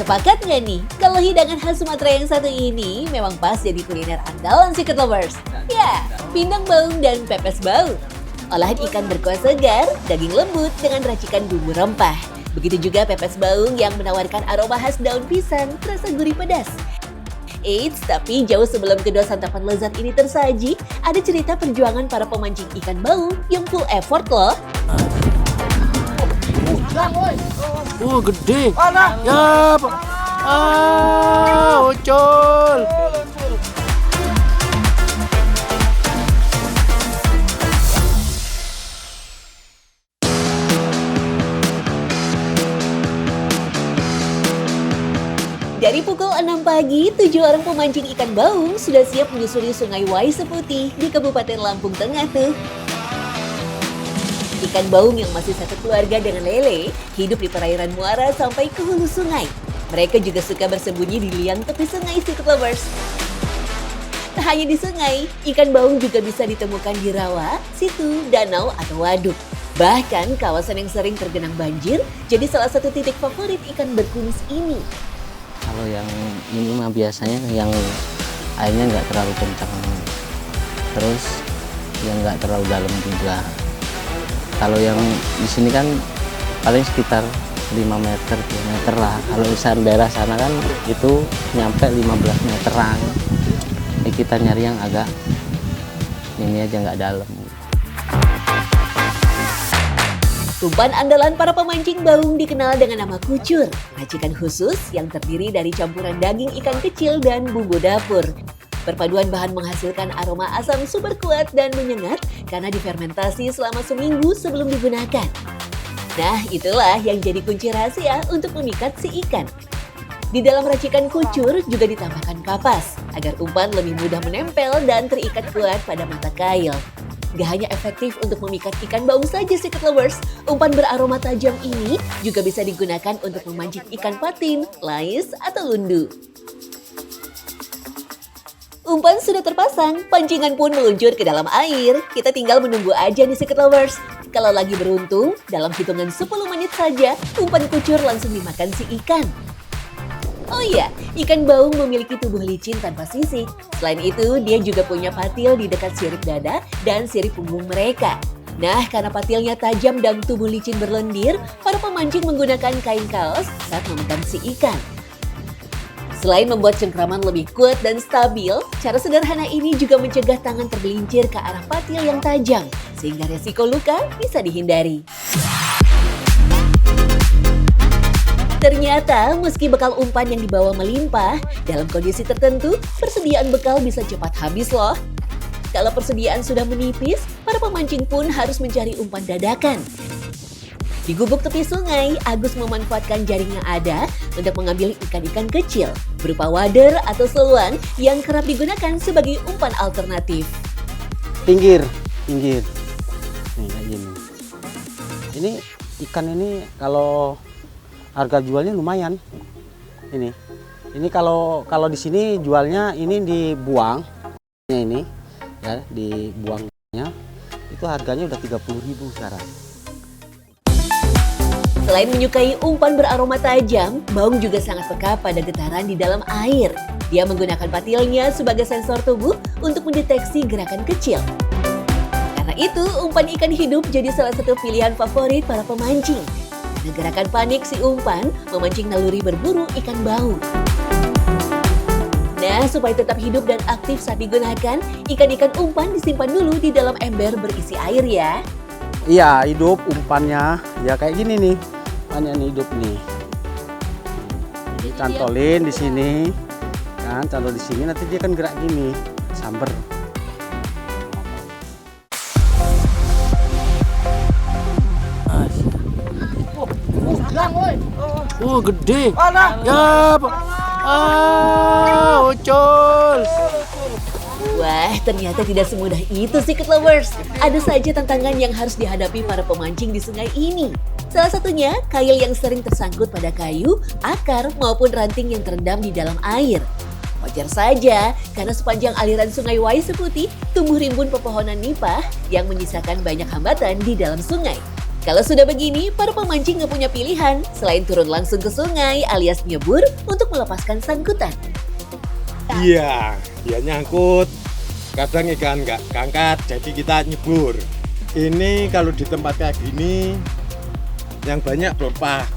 Sepakat nggak nih, kalau hidangan khas Sumatera yang satu ini memang pas jadi kuliner andalan Secret Lovers? Ya, pindang baung dan pepes baung. Olahan ikan berkuah segar, daging lembut dengan racikan bumbu rempah. Begitu juga pepes baung yang menawarkan aroma khas daun pisang, rasa gurih pedas. Eits, tapi jauh sebelum kedua santapan lezat ini tersaji, ada cerita perjuangan para pemancing ikan baung yang full effort loh. Oh, gede. Ya, Pak. Ucul. Dari pukul 6 pagi, 7 orang pemancing ikan baung sudah siap menyusuri Sungai Wai Seputih di Kabupaten Lampung Tengah tuh. Ikan baung yang masih satu keluarga dengan lele hidup di perairan muara sampai ke hulu sungai. Mereka juga suka bersembunyi di liang tepi sungai Secret Lovers. Tak hanya di sungai, ikan baung juga bisa ditemukan di rawa, situ, danau, atau waduk. Bahkan kawasan yang sering tergenang banjir jadi salah satu titik favorit ikan berkumis ini. Kalau yang ini mah biasanya yang airnya nggak terlalu kencang, terus yang nggak terlalu dalam juga. Kalau yang di sini kan paling sekitar 5 meter, 2 meter lah. Kalau di daerah sana kan itu nyampe 15 meteran. Jadi kita nyari yang agak ini aja nggak dalam. Umpan andalan para pemancing baung dikenal dengan nama kucur, racikan khusus yang terdiri dari campuran daging ikan kecil dan bumbu dapur. Perpaduan bahan menghasilkan aroma asam super kuat dan menyengat karena difermentasi selama seminggu sebelum digunakan. Nah, itulah yang jadi kunci rahasia untuk memikat si ikan. Di dalam racikan kucur juga ditambahkan kapas agar umpan lebih mudah menempel dan terikat kuat pada mata kail. Gak hanya efektif untuk memikat ikan baung saja Secret Lovers, umpan beraroma tajam ini juga bisa digunakan untuk memancing ikan patin, lais, atau lundu. Umpan sudah terpasang, pancingan pun meluncur ke dalam air. Kita tinggal menunggu aja nih Secret Lovers. Kalau lagi beruntung, dalam hitungan 10 menit saja, umpan kucur langsung dimakan si ikan. Oh iya, ikan baung memiliki tubuh licin tanpa sisik. Selain itu, dia juga punya patil di dekat sirip dada dan sirip punggung mereka. Nah, karena patilnya tajam dan tubuh licin berlendir, para pemancing menggunakan kain kaos saat memegang si ikan. Selain membuat cengkraman lebih kuat dan stabil, cara sederhana ini juga mencegah tangan tergelincir ke arah patil yang tajam, sehingga resiko luka bisa dihindari. Ternyata, meski bekal umpan yang dibawa melimpah, dalam kondisi tertentu, persediaan bekal bisa cepat habis loh. Kalau persediaan sudah menipis, para pemancing pun harus mencari umpan dadakan. Di gubuk tepi sungai, Agus memanfaatkan jaring yang ada untuk mengambil ikan-ikan kecil, berupa wader atau seluang yang kerap digunakan sebagai umpan alternatif. Pinggir. Nih, kayak gini. Ini ikan ini kalau harga jualnya lumayan. Ini kalau di sini jualnya ini dibuang, ini ya dibuangnya itu harganya udah 30.000 sekarang. Selain menyukai umpan beraroma tajam, baung juga sangat peka pada getaran di dalam air. Dia menggunakan patilnya sebagai sensor tubuh untuk mendeteksi gerakan kecil. Karena itu, umpan ikan hidup jadi salah satu pilihan favorit para pemancing. Gerakan panik si umpan memancing naluri berburu ikan baung. Nah, supaya tetap hidup dan aktif saat digunakan, ikan-ikan umpan disimpan dulu di dalam ember berisi air ya. Iya, hidup umpannya. Ya kayak gini nih. Umpannya nih hidup nih. Cantolin di sini. Kan, cantol di sini nanti dia kan gerak gini. Samber. Oh, gede. Ya, Pak. Ucul. Wah, ternyata tidak semudah itu Secret Lovers. Ada saja tantangan yang harus dihadapi para pemancing di sungai ini. Salah satunya, kail yang sering tersangkut pada kayu, akar, maupun ranting yang terendam di dalam air. Wajar saja, karena sepanjang aliran sungai Wai Seputih, tumbuh rimbun pepohonan nipah yang menyisakan banyak hambatan di dalam sungai. Kalau sudah begini, para pemancing nggak punya pilihan selain turun langsung ke sungai alias nyebur untuk melepaskan sangkutan. Iya, dia nyangkut. Kadang ikan nggak keangkat, jadi kita nyebur. Ini kalau di tempat kayak gini, yang banyak pelepah.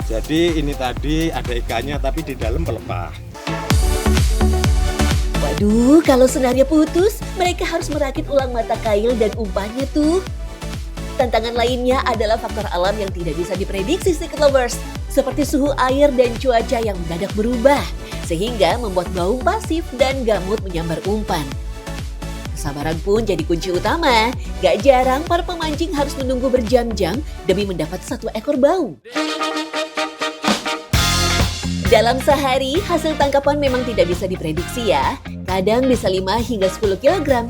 Jadi ini tadi ada ikannya tapi di dalam pelepah. Waduh, kalau senarnya putus, mereka harus merakit ulang mata kail dan umpannya tuh. Tantangan lainnya adalah faktor alam yang tidak bisa diprediksi Secret Lovers, seperti suhu air dan cuaca yang mendadak berubah, sehingga membuat baung pasif dan gamut menyambar umpan. Kesabaran pun jadi kunci utama. Gak jarang para pemancing harus menunggu berjam-jam demi mendapat satu ekor baung. Dalam sehari, hasil tangkapan memang tidak bisa diprediksi ya. Kadang bisa 5 hingga 10 kg.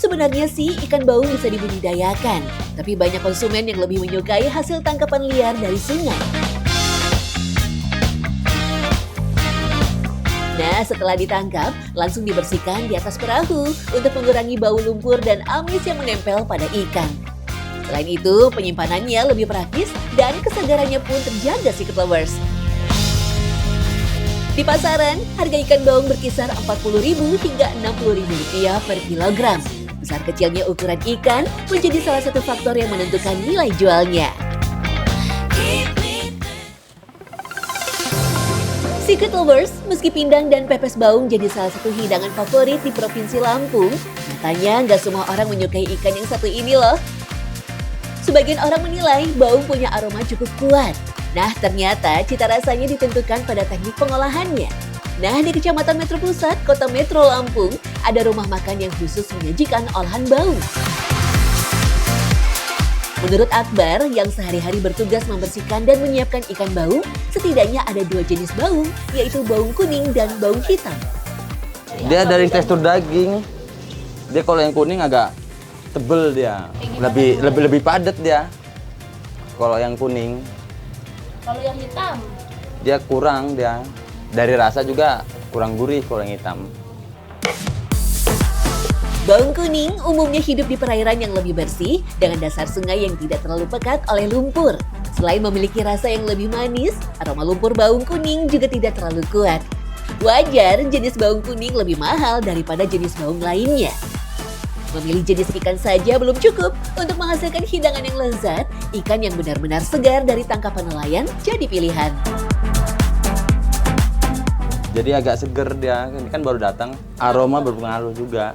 Sebenarnya sih ikan baung bisa dibudidayakan, tapi banyak konsumen yang lebih menyukai hasil tangkapan liar dari sungai. Nah, setelah ditangkap, langsung dibersihkan di atas perahu untuk mengurangi bau lumpur dan amis yang menempel pada ikan. Selain itu, penyimpanannya lebih praktis dan kesegarannya pun terjaga Secret Lovers. Di pasaran, harga ikan baung berkisar Rp40.000 hingga Rp60.000 per kilogram. Besar kecilnya ukuran ikan menjadi salah satu faktor yang menentukan nilai jualnya. Secret Lovers, meski pindang dan pepes baung jadi salah satu hidangan favorit di Provinsi Lampung, nyatanya nggak semua orang menyukai ikan yang satu ini loh. Sebagian orang menilai baung punya aroma cukup kuat. Nah, ternyata cita rasanya ditentukan pada teknik pengolahannya. Nah, di Kecamatan Metro Pusat, Kota Metro Lampung, ada rumah makan yang khusus menyajikan olahan baung. Menurut Akbar, yang sehari-hari bertugas membersihkan dan menyiapkan ikan baung, setidaknya ada 2 jenis baung, yaitu baung kuning dan baung hitam. Dia dari tekstur daging. Dia kalau yang kuning agak tebel dia, lebih padat dia. Kalau yang kuning. Kalau yang hitam? Dia kurang dia. Dari rasa juga kurang gurih kalau yang hitam. Baung kuning umumnya hidup di perairan yang lebih bersih dengan dasar sungai yang tidak terlalu pekat oleh lumpur. Selain memiliki rasa yang lebih manis, aroma lumpur baung kuning juga tidak terlalu kuat. Wajar jenis baung kuning lebih mahal daripada jenis baung lainnya. Memilih jenis ikan saja belum cukup untuk menghasilkan hidangan yang lezat. Ikan yang benar-benar segar dari tangkapan nelayan jadi pilihan. Jadi agak seger dia, ini kan baru datang. Aroma berpengaruh juga.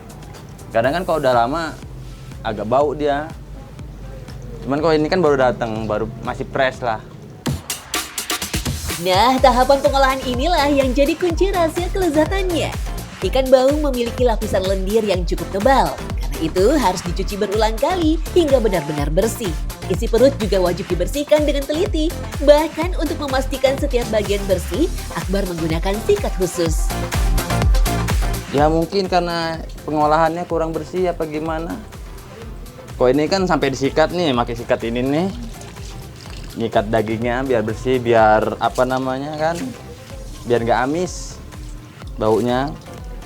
Kadang kan kalau udah lama agak bau dia. Cuman kalau ini kan baru datang, baru masih fresh lah. Nah, tahapan pengolahan inilah yang jadi kunci rahasia kelezatannya. Ikan baung memiliki lapisan lendir yang cukup tebal. Karena itu harus dicuci berulang kali hingga benar-benar bersih. Isi perut juga wajib dibersihkan dengan teliti. Bahkan untuk memastikan setiap bagian bersih, Akbar menggunakan sikat khusus. Ya mungkin karena pengolahannya kurang bersih apa gimana. Kok ini kan sampai disikat nih, pakai sikat ini nih. Nyikat dagingnya biar bersih, biar apa namanya kan, biar nggak amis baunya.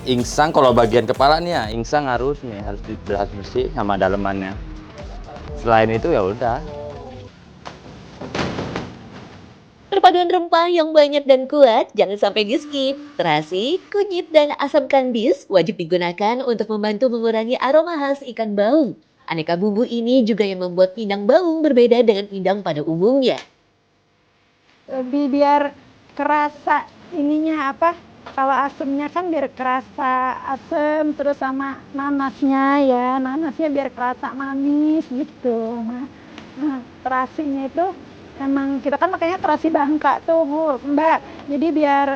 Insang kalau bagian kepala nih ya, insang harus bersih sama dalemannya. Selain itu ya udah. Perpaduan rempah yang banyak dan kuat jangan sampai di-skip. Terasi, kunyit, dan asam kandis wajib digunakan untuk membantu mengurangi aroma khas ikan baung. Aneka bumbu ini juga yang membuat pindang baung berbeda dengan pindang pada umumnya. Lebih biar kerasa ininya apa? Kalau asemnya kan biar kerasa asem, terus sama nanasnya ya. Nanasnya biar kerasa manis gitu. Nah, terasinya itu emang kita kan makanya terasi Bangka tuh Bu, Mbak. Jadi biar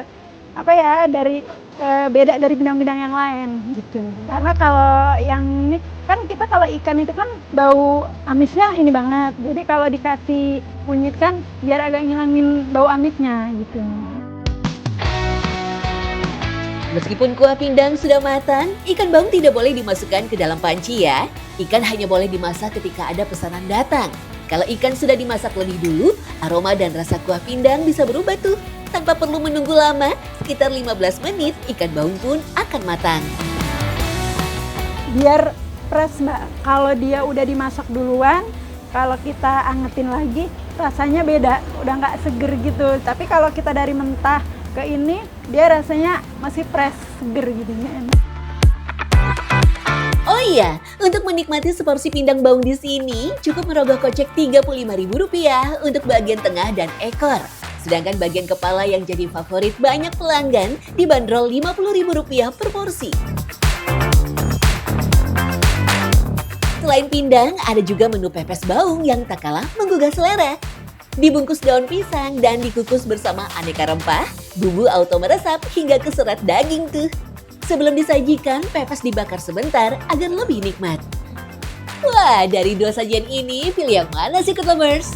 apa ya beda dari bidang-bidang yang lain gitu. Karena kalau yang ini kan kita kalau ikan itu kan bau amisnya ini banget. Jadi kalau dikasih kunyit kan biar agak ngilangin bau amisnya gitu. Meskipun kuah pindang sudah matang, ikan baung tidak boleh dimasukkan ke dalam panci ya. Ikan hanya boleh dimasak ketika ada pesanan datang. Kalau ikan sudah dimasak lebih dulu, aroma dan rasa kuah pindang bisa berubah tuh. Tanpa perlu menunggu lama, sekitar 15 menit ikan baung pun akan matang. Biar fresh Mbak. Kalau dia udah dimasak duluan, kalau kita angetin lagi rasanya beda, udah nggak seger gitu. Tapi kalau kita dari mentah ke ini, dia rasanya masih fresh, seger gitu, enak. Oh iya, untuk menikmati seporsi pindang baung di sini, cukup merogoh kocek Rp35.000 untuk bagian tengah dan ekor. Sedangkan bagian kepala yang jadi favorit banyak pelanggan dibanderol Rp50.000 per porsi. Selain pindang, ada juga menu pepes baung yang tak kalah menggugah selera. Dibungkus daun pisang dan dikukus bersama aneka rempah, bumbu auto meresap hingga ke serat daging tuh. Sebelum disajikan, pepes dibakar sebentar agar lebih nikmat. Wah, dari dua sajian ini, pilih yang mana Secret Lovers?